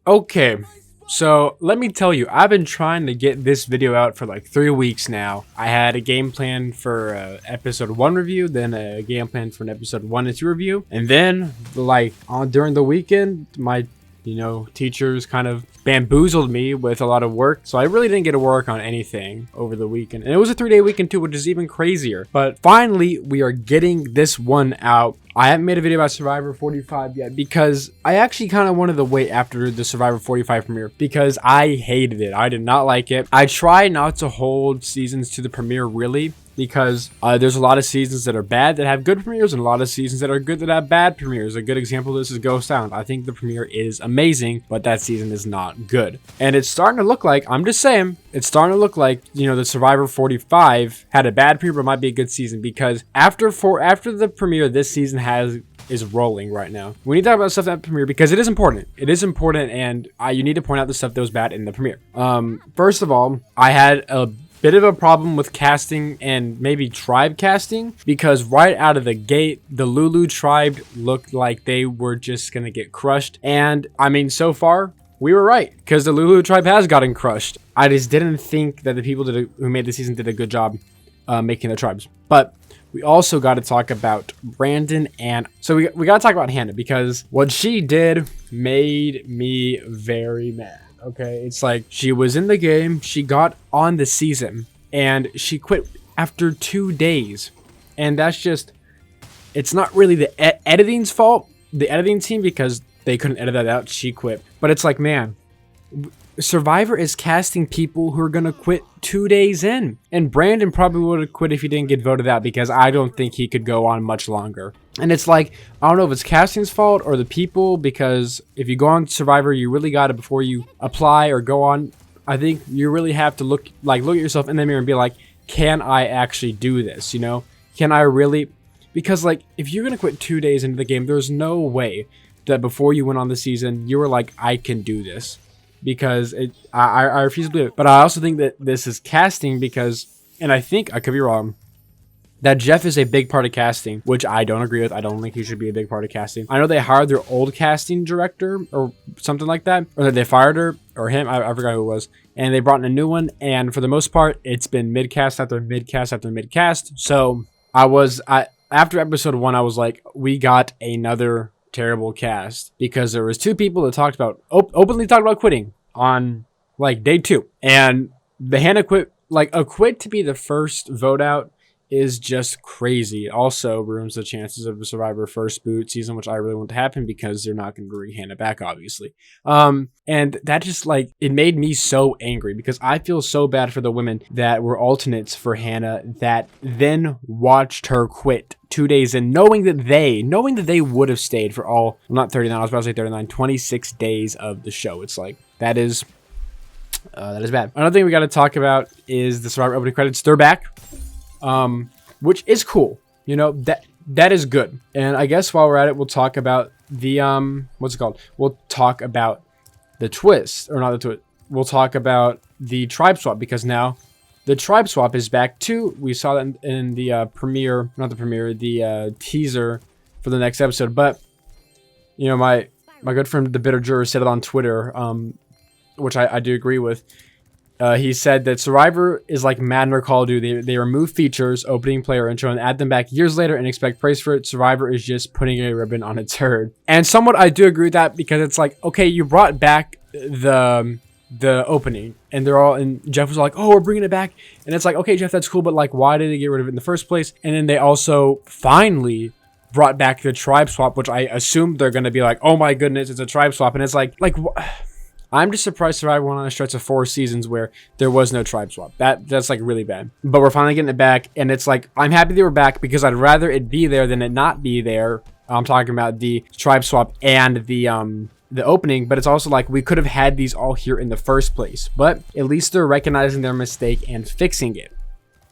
Okay, so let me tell you, I've been trying to get this video out for like 3 weeks now. I had a game plan for episode 1 review, then a game plan for an episode 1 and 2 review, and then during the weekend, my teachers kind of bamboozled me with a lot of work, so I really didn't get to work on anything over the weekend. And it was a 3-day weekend too, which is even crazier. But finally, we are getting this one out. I haven't made a video about Survivor 45 yet because I actually kind of wanted to wait after the Survivor 45 premiere because I hated it. I did not like it. I try not to hold seasons to the premiere really, because there's a lot of seasons that are bad that have good premieres and a lot of seasons that are good that have bad premieres. A good example of this is Ghost Island. I think the premiere is amazing, but that season is not good. And it's starting to look like, I'm just saying, it's starting to look like, the Survivor 45 had a bad premiere but might be a good season, because after the premiere, this season is rolling right now. We need to talk about stuff that premiere because it is important. It is important, and you need to point out the stuff that was bad in the premiere. First of all, I had a bit of a problem with casting and maybe tribe casting, because right out of the gate, the Lulu tribe looked like they were just gonna get crushed. And I mean, so far, we were right, because the Lulu tribe has gotten crushed. I just didn't think that the people who made the season did a good job making the tribes. But we also got to talk about Brandon, and so we got to talk about Hannah, because what she did made me very mad. Okay, it's like she was in the game, she got on the season, and she quit after 2 days. And that's just, it's not really the editing's fault, the editing team, because they couldn't edit that out. She quit. But it's like, man, Survivor is casting people who are gonna quit 2 days in, and Brandon probably would have quit if he didn't get voted out, because I don't think he could go on much longer. And it's like, I don't know if it's casting's fault or the people, because if you go on Survivor, you really got to, before you apply or go on, I think you really have to look at yourself in the mirror and be like, can I actually do this? Can I really? Because like, if you're gonna quit 2 days into the game, there's no way that before you went on the season you were like, I can do this. Because I refuse to believe it. But I also think that this is casting, because, and I think I could be wrong, that Jeff is a big part of casting, which I don't agree with. I don't think he should be a big part of casting. I know they hired their old casting director or something like that, or that they fired her or him. I forgot who it was. And they brought in a new one. And for the most part, it's been mid-cast after mid-cast after mid-cast. So after episode 1, I was like, we got another terrible cast, because there was 2 people that talked about openly talked about quitting on like day 2, and the Hannah quit. Like, a quit to be the first vote out is just crazy. It also ruins the chances of a Survivor first boot season, which I really want to happen, because they're not going to bring Hannah back, obviously. And that just, like, it made me so angry, because I feel so bad for the women that were alternates for Hannah that then watched her quit 2 days in, knowing that they would have stayed for all, well, not 39, I was about to say 39, 26 days of the show. It's like, that is bad. Another thing we got to talk about is the Survivor opening credits. They're back. Which is cool. That is good. And I guess while we're at it, we'll talk about the what's it called? We'll talk about the twist, or not the twist. We'll talk about the tribe swap, because now the tribe swap is back too. We saw that in the premiere, not the premiere, the teaser for the next episode. But my good friend the Bitter Juror said it on Twitter, which I do agree with. He said that Survivor is like Madden or Call of Duty. They remove features, opening player intro, and add them back years later and expect praise for it. Survivor is just putting a ribbon on its turd. And somewhat I do agree with that, because it's like, okay, you brought back the opening, and Jeff was like, oh, we're bringing it back. And it's like, okay, Jeff, that's cool, but like, why did they get rid of it in the first place? And then they also finally brought back the tribe swap, which I assume they're going to be like, oh my goodness, it's a tribe swap. And it's like, I'm just surprised Survivor went on a stretch of 4 seasons where there was no tribe swap. That's like really bad. But we're finally getting it back, and it's like, I'm happy they were back, because I'd rather it be there than it not be there. I'm talking about the tribe swap and the opening, but it's also like, we could have had these all here in the first place. But at least they're recognizing their mistake and fixing it,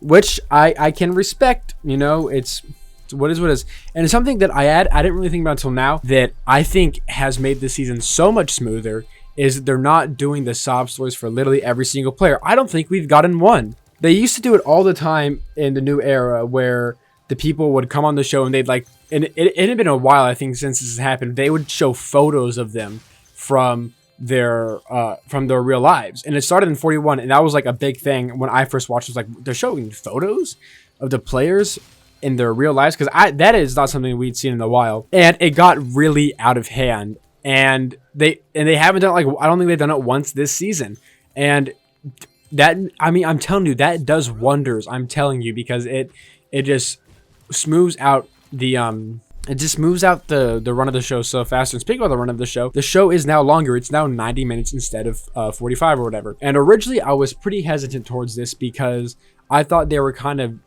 which I can respect. It's what is. And it's something that I didn't really think about until now, that I think has made this season so much smoother, is they're not doing the sob stories for literally every single player. I don't think we've gotten one. They used to do it all the time in the new era, where the people would come on the show and they'd like, and it had been a while, I think, since this has happened. They would show photos of them from their real lives. And it started in 41, and that was like a big thing when I first watched. It was like they're showing photos of the players in their real lives, because that is not something we'd seen in a while, and it got really out of hand. And they haven't done it, like, I don't think they've done it once this season. And that, I mean, I'm telling you, that does wonders. I'm telling you, because it just smooths out the run of the show so fast. And speaking of the run of the show is now longer. It's now 90 minutes instead of 45 or whatever. And originally I was pretty hesitant towards this, because I thought they were kind of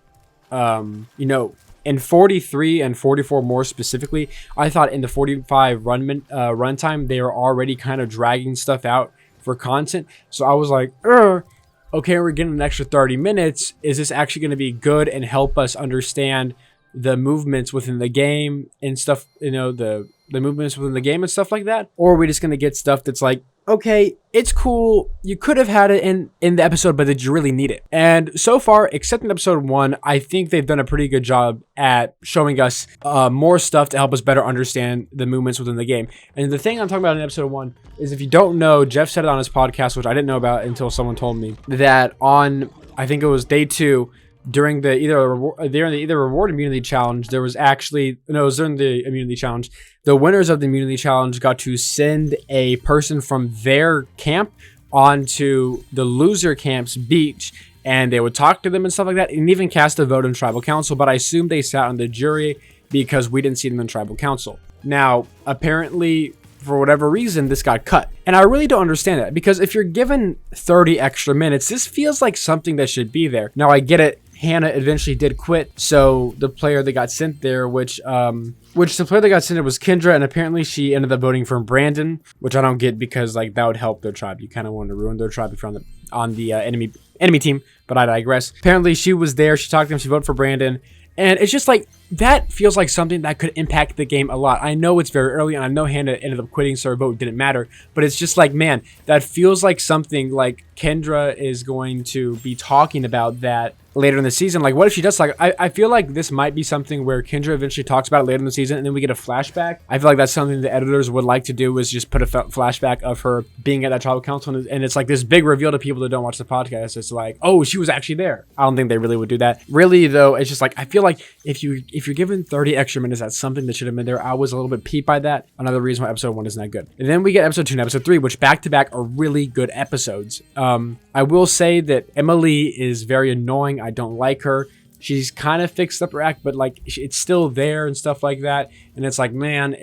in 43 and 44 more specifically, I thought in the 45 runtime, they were already kind of dragging stuff out for content. So I was like, okay, we're getting an extra 30 minutes. Is this actually going to be good and help us understand the movements within the game and stuff, the movements within the game and stuff like that? Or are we just going to get stuff that's like, okay, it's cool, you could have had it in the episode, but did you really need it? And so far, except in episode 1, I think they've done a pretty good job at showing us more stuff to help us better understand the movements within the game. And the thing I'm talking about in episode 1 is, if you don't know, Jeff said it on his podcast, which I didn't know about until someone told me, that on, I think it was day 2, during the either reward immunity challenge, it was during the immunity challenge, the winners of the immunity challenge got to send a person from their camp onto the loser camp's beach, and they would talk to them and stuff like that, and even cast a vote in tribal council. But I assume they sat on the jury because we didn't see them in tribal council. Now, apparently, for whatever reason, this got cut. And I really don't understand that, because if you're given 30 extra minutes, this feels like something that should be there. Now, I get it. Hannah eventually did quit, so the player that got sent there, which the player that got sent there was Kendra, and apparently she ended up voting for Brandon, which I don't get, because like that would help their tribe. You kind of want to ruin their tribe if you're on the enemy team, but I digress. Apparently she was there, she talked to him, she voted for Brandon, and it's just like, that feels like something that could impact the game a lot. I know it's very early, and I know Hannah ended up quitting, so her vote didn't matter, but it's just like, man, that feels like something like Kendra is going to be talking about that later in the season. Like, what if she does, like, I feel like this might be something where Kendra eventually talks about it later in the season, and then we get a flashback. I feel like that's something the editors would like to do, is just put a flashback of her being at that tribal council, and it's like this big reveal to people that don't watch the podcast. It's like, oh, she was actually there. I don't think they really would do that. Really, though, it's just like, I feel like if you're given 30 extra minutes, that's something that should have been there. I was a little bit peeved by that. Another reason why episode 1 isn't that good. And then we get episode 2 and episode 3, which back to back are really good episodes. I will say that Emily is very annoying. I don't like her. She's kind of fixed up her act, but like, it's still there and stuff like that. And it's like, man,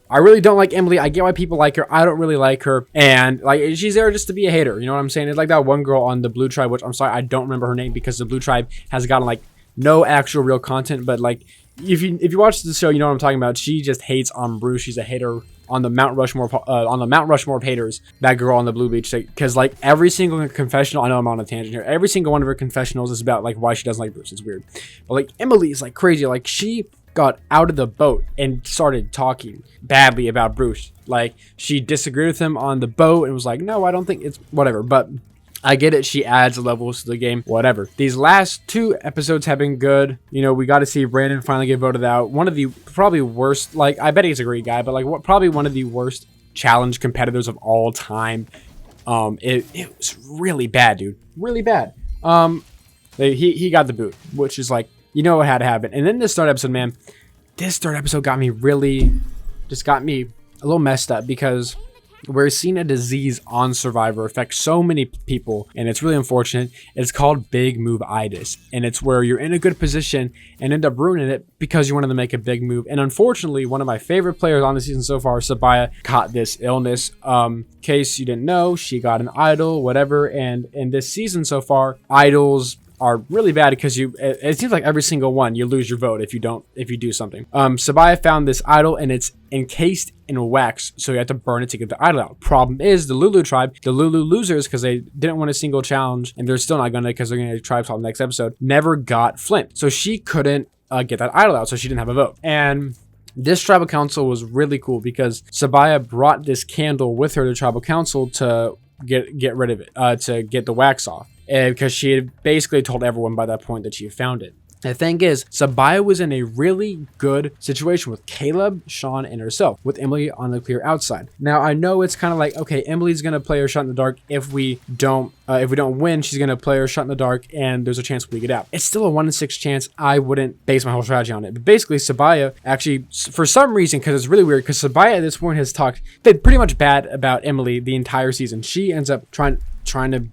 I really don't like Emily. I get why people like her. I don't really like her. And like, she's there just to be a hater. You know what I'm saying? It's like that one girl on the Blue Tribe, which I'm sorry, I don't remember her name, because the Blue Tribe has gotten like no actual real content. But like, if you watch the show, you know what I'm talking about. She just hates on Bruce. She's a hater on the Mount Rushmore of haters. That girl on the Blue Beach, because like every single confessional, I know I'm on a tangent here, every single one of her confessionals is about like why she doesn't like Bruce. It's weird, but like Emily is like crazy. Like, she got out of the boat and started talking badly about Bruce. Like, she disagreed with him on the boat and was like, no, I don't think it's whatever. But I get it. She adds levels to the game. Whatever. These last 2 episodes have been good. We got to see Brandon finally get voted out. One of the probably worst, like, I bet he's a great guy, but like, probably one of the worst challenge competitors of all time. It was really bad, dude. Really bad. He got the boot, which is like, what had to happen. And then this third episode, man, this third episode got me a little messed up, because we're seeing a disease on Survivor affect so many people, and it's really unfortunate. It's called big move-itis, and it's where you're in a good position and end up ruining it because you wanted to make a big move. And unfortunately, one of my favorite players on the season so far, Sabiyah, caught this illness. Case you didn't know, she got an idol, whatever, and in this season so far, idols are really bad, because it seems like every single one you lose your vote if you do something. Sabiyah found this idol, and it's encased in wax, so you have to burn it to get the idol out. Problem is, the Lulu tribe, the Lulu losers, because they didn't win a single challenge, and they're still not gonna, because they're gonna tribe talk next episode, never got Flint, so she couldn't get that idol out, so she didn't have a vote. And this tribal council was really cool, because Sabiyah brought this candle with her to tribal council to get rid of it, to get the wax off. And because she had basically told everyone by that point that she had found it. The thing is, Sabiyah was in a really good situation with Caleb, Sean, and herself, with Emily on the clear outside. Now, I know it's kind of like, okay, Emily's going to play her shot in the dark. If we don't win, she's going to play her shot in the dark, and there's a chance we get out. It's still a 1 in 6 chance. I wouldn't base my whole strategy on it. But basically, Sabiyah actually, for some reason, because it's really weird, because Sabiyah at this point has talked pretty much bad about Emily the entire season. She ends up trying to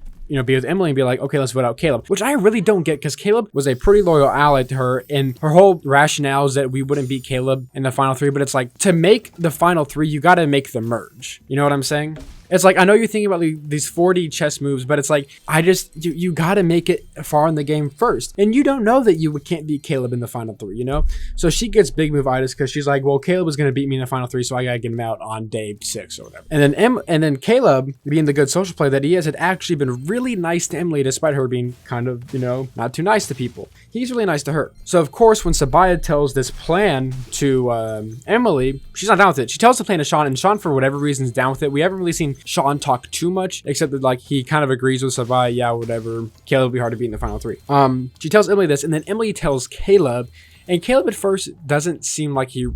be with Emily and be like, okay, let's vote out Caleb, which I really don't get, because Caleb was a pretty loyal ally to her, and her whole rationale is that we wouldn't beat Caleb in the final 3, but it's like, to make the final 3, you got to make the merge. You know what I'm saying? It's like, I know you're thinking about these 4D chess moves, but it's like, you got to make it far in the game first. And you don't know that you can't beat Caleb in the final 3, you know? So she gets big move itis because she's like, well, Caleb was going to beat me in the final 3, so I got to get him out on day 6 or whatever. And then Caleb, being the good social player that he is, had actually been really nice to Emily, despite her being kind of, not too nice to people. He's really nice to her. So, of course, when Sabiyah tells this plan to Emily, she's not down with it. She tells the plan to Sean, and Sean, for whatever reason, is down with it. We haven't really seen Sean talk too much, except that like he kind of agrees with Sabiyah, yeah, whatever, Caleb will be hard to beat in the final 3. She tells Emily this, and then Emily tells Caleb, and Caleb at first doesn't seem like he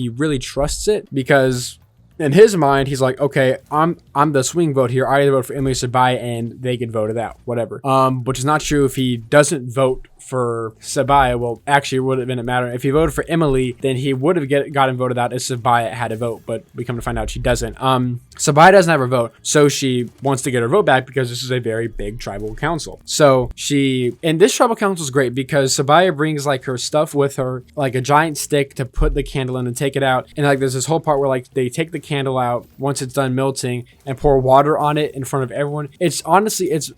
really trusts it, because in his mind he's like, okay, I'm the swing vote here. I either vote for Emily or Sabiyah, and they get voted out, whatever. Which is not true. If he doesn't vote for Sabiyah, well, actually, it wouldn't matter. If he voted for Emily, then he would have gotten voted out if Sabiyah had a vote, but we come to find out she doesn't. Sabiyah doesn't have her vote, so she wants to get her vote back because this is a very big tribal council. So and this tribal council is great because Sabiyah brings like her stuff with her, like a giant stick to put the candle in and take it out. And like there's this whole part where like they take the candle out once it's done melting and pour water on it in front of everyone. It's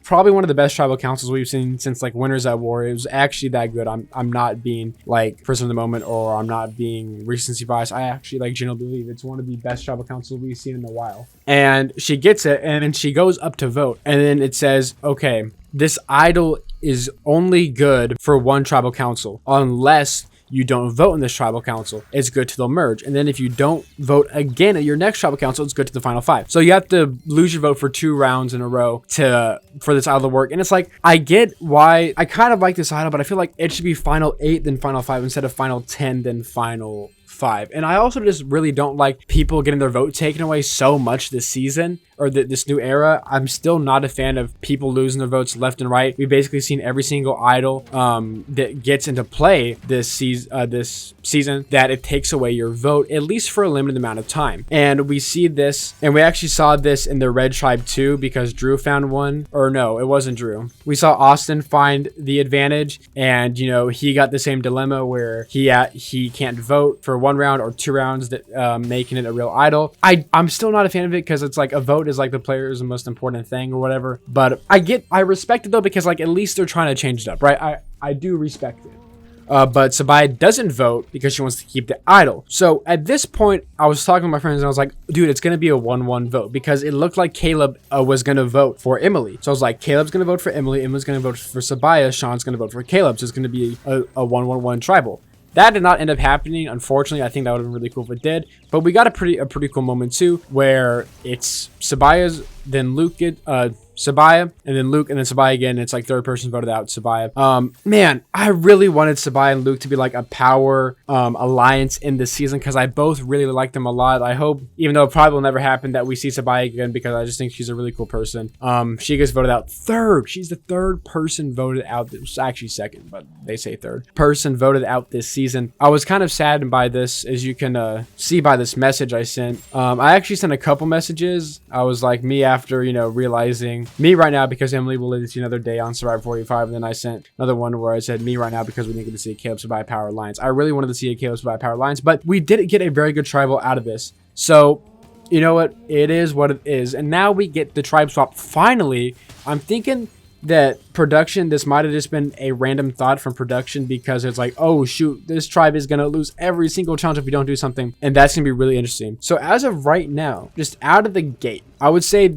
probably one of the best tribal councils we've seen since like Winners at War. It was actually that good. I'm not being like person of the moment, or I'm not being recency bias. I actually like genuinely believe it's one of the best tribal councils we've seen in a while. And she gets it, and then she goes up to vote, and then it says, okay, this idol is only good for one tribal council unless you don't vote in this tribal council. It's good till the merge. And then if you don't vote again at your next tribal council, it's good to the final 5. So you have to lose your vote for 2 rounds in a row for this idol to work. And it's like, I get why I kind of like this idol, but I feel like it should be final 8 then final 5 instead of final 10 then final 5. And I also just really don't like people getting their vote taken away so much this season, or this new era. I'm still not a fan of people losing their votes left and right. We've basically seen every single idol that gets into play this season that it takes away your vote, at least for a limited amount of time. And we see this, and we actually saw this in the Red Tribe too, because Drew found one, or no, it wasn't Drew. We saw Austin find the advantage, and he got the same dilemma where he can't vote for 1 round or 2 rounds, that making it a real idol. I'm still not a fan of it, because it's like a vote is like the player is the most important thing or whatever, but I respect it though, because like at least they're trying to change it up, right? I do respect it. But Sabiyah doesn't vote because she wants to keep the idol. So at this point, I was talking to my friends and I was like, dude, it's going to be a 1-1 vote, because it looked like Caleb was going to vote for Emily. So I was like, Caleb's going to vote for Emily, Emily's going to vote for Sabiyah, Sean's going to vote for Caleb. So it's going to be a 1-1-1 tribal. That did not end up happening, unfortunately. I think that would have been really cool if it did. But we got a pretty cool moment too, where it's Sabiyah's, then Luke Sabiyah, and then Luke, and then Sabiyah again. It's like third person voted out Sabiyah. Man, I really wanted Sabiyah and Luke to be like a power alliance in this season, because I both really like them a lot. I hope, even though it probably will never happen, that we see Sabiyah again, because I just think she's a really cool person. She gets voted out third. She's the third person voted out. It was actually second, but they say third person voted out this season. I was kind of saddened by this, as you can see by this message I sent. I actually sent a couple messages. I was like, me after realizing me right now because Emily will live to see another day on Survivor 45, and then I sent another one where I said me right now because we didn't get to see a Caleb Sabiyah Power Alliance. I really wanted to see a Caleb Sabiyah Power Alliance, but we did get a very good tribal out of this. So you know what? It is what it is. And now we get the tribe swap. Finally, I'm thinking that production, this might have just been a random thought from production, because it's like, oh shoot, this tribe is going to lose every single challenge if we don't do something. And that's going to be really interesting. So as of right now, just out of the gate, I would say in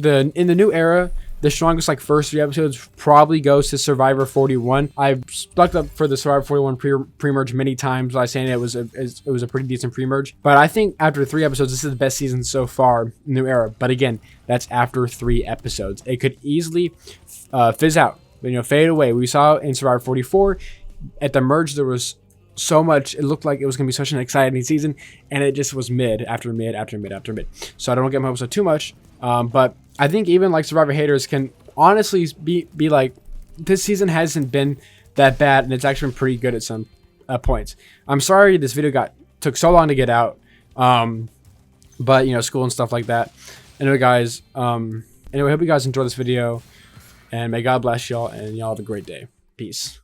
the new era, the strongest first 3 episodes probably goes to Survivor 41. I've stuck up for the Survivor 41 pre-merge many times by saying it was a pretty decent pre-merge. But I think after 3 episodes, this is the best season so far in the new era. But again, that's after 3 episodes. It could easily fizz out. fade away. We saw in Survivor 44 at the merge there was so much. It looked like it was going to be such an exciting season, and it just was mid after mid after mid after mid. So I don't get my hopes up too much. But I think even like Survivor haters can honestly be like, this season hasn't been that bad, and it's actually been pretty good at some points. I'm sorry this video took so long to get out, but school and stuff like that. Anyway, guys, hope you guys enjoy this video, and may God bless y'all, and y'all have a great day. Peace.